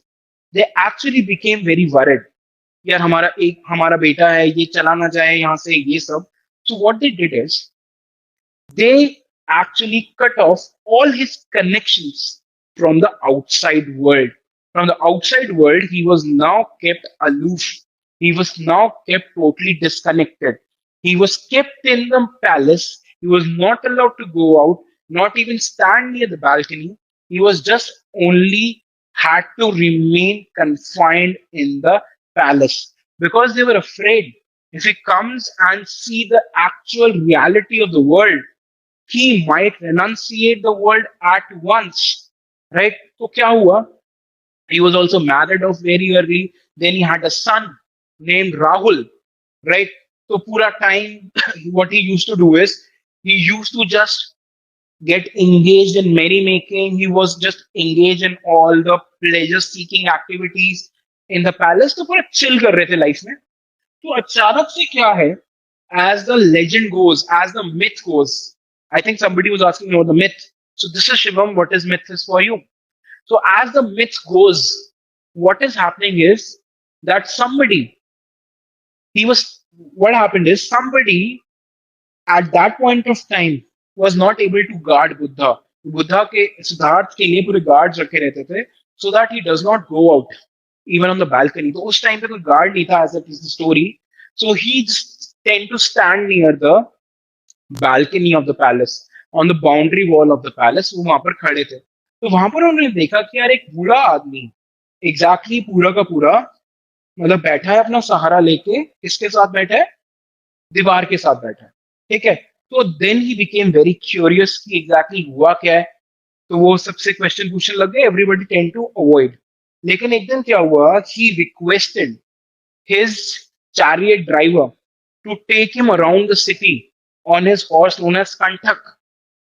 A: they actually became very worried, यार हमारा बेटा है, ये चला ना जाए यहाँ से, ये सब. So what they did is they actually cut off all his connections from the outside world. From the outside world, he was now kept aloof. He was now kept totally disconnected. He was kept in the palace. He was not allowed to go out, not even stand near the balcony. He was just only had to remain confined in the palace because they were afraid if he comes and see the actual reality of the world, he might renunciate the world at once, right? So kya hua? He was also married off very early. Then he had a son named Rahul, right? So pura time, what he used to do is he used to just get engaged in merrymaking. He was just engaged in all the pleasure-seeking activities in the palace. तो पूरा chill कर रहे थे life में. तो अचानक से क्या है, as the legend goes, as the myth goes, I think somebody was asking me about the myth. So this is Shivam, what is myth is for you. So as the myth goes, what is happening is that what happened is somebody at that point of time was not able to guard Buddha. Buddha के सिद्धार्थ के लिए पूरे guards रखे रहते थे so that he does not go out even on the balcony. तो उस time पे कोई गार्ड नहीं था, as it is the story. So he just tend to stand near the balcony of the palace, on the boundary wall of the palace. वो वहां पर खड़े थे. तो वहां पर उन्होंने देखा कि यार एक बूढ़ा आदमी एग्जैक्टली पूरा का पूरा मतलब बैठा है अपना सहारा लेके, किसके साथ बैठा है, दीवार के साथ बैठा है, ठीक है. तो then he became very curious कि एग्जैक्टली हुआ क्या है. तो वो सबसे क्वेश्चन पूछने लग गए. Everybody tend to avoid. लेकिन एक दिन क्या हुआ, he requested his chariot driver to take him around the city on his horse known as Kanthaka.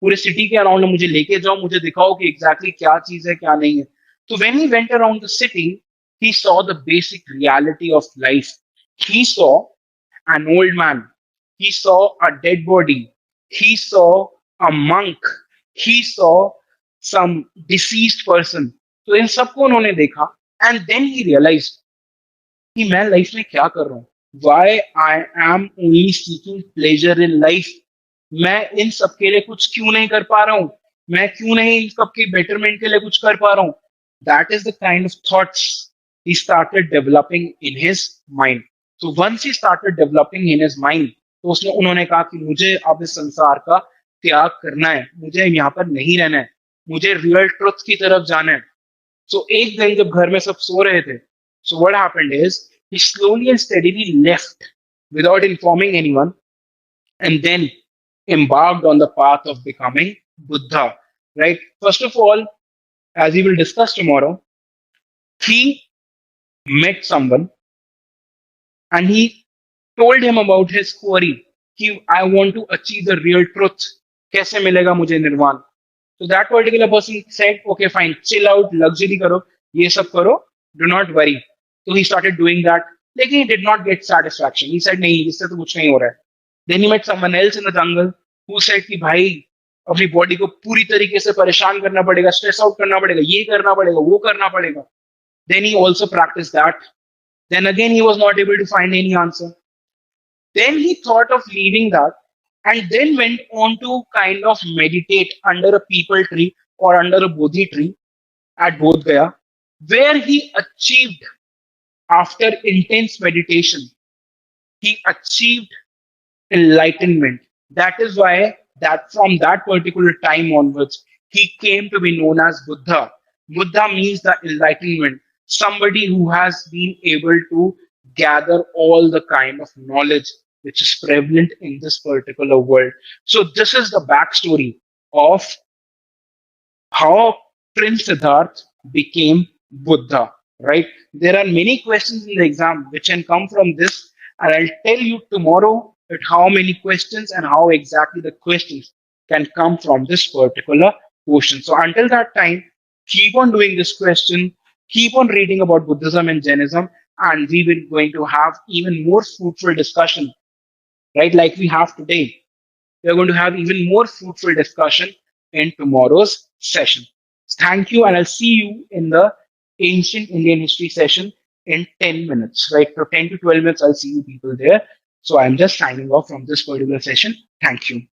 A: पूरे सिटी के अराउंड मुझे लेके जाओ, मुझे दिखाओ कि एग्जैक्टली क्या चीज है क्या नहीं है. तो when he went around the city, he saw the basic reality of life. He saw an old man. He saw a dead body. He saw a monk. He saw some deceased person. तो इन सबको उन्होंने देखा. And then he realized कि मैं life में क्या कर रहा हूँ. Why I am only seeking pleasure in life. मैं इन सब के लिए कुछ क्यों नहीं कर पा रहा हूँ. मैं क्यों नहीं इन सबके बेटरमेंट के लिए कुछ कर पा रहा हूँ. That is the kind of thoughts he started developing in his mind. So once he started developing in his mind, तो उसने उन्होंने कहा कि मुझे अब इस संसार का त्याग करना है, मुझे यहाँ पर नहीं रहना है, मुझे रियल ट्रुथ की तरफ जाना है. So एक दिन जब घर में सब सो रहे थे, so what happened is he slowly and steadily left without informing anyone, and then embarked on the path of becoming Buddha. Right? First of all, as we will discuss tomorrow, he met someone and he told him about his query कि I want to achieve the real truth. कैसे मिलेगा मुझे निर्वाण. So that particular person said, okay, fine, chill out, luxury करो, ये सब करो, do not worry. So he started doing that. लेकिन he did not get satisfaction. He said, नहीं, इससे तो कुछ नहीं हो रहा है. Then he met someone else in the jungle who said कि भाई अपनी बॉडी को पूरी तरीके से परेशान करना पड़ेगा, स्ट्रेस आउट करना पड़ेगा, ये करना पड़ेगा, वो करना पड़ेगा. Then he also practiced that. Then again, he was not able to find any answer. Then he thought of leaving that and then went on to kind of meditate under a peepal tree or under a bodhi tree at Bodh Gaya, where he achieved, after intense meditation, he achieved enlightenment. That is why that from that particular time onwards, he came to be known as Buddha. Buddha means the enlightenment, somebody who has been able to gather all the kind of knowledge which is prevalent in this particular world. So this is the backstory of how Prince Siddharth became Buddha, right? There are many questions in the exam which can come from this, and I'll tell you tomorrow at how many questions and how exactly the questions can come from this particular question. So until that time, keep on doing this question, keep on reading about Buddhism and Jainism, and we will going to have even more fruitful discussion, right? Like we have today. We are going to have even more fruitful discussion in tomorrow's session. Thank you, and I'll see you in the ancient Indian history session in 10 minutes, right? So 10 to 12 minutes, I'll see you people there. So I'm just signing off from this particular session. Thank you.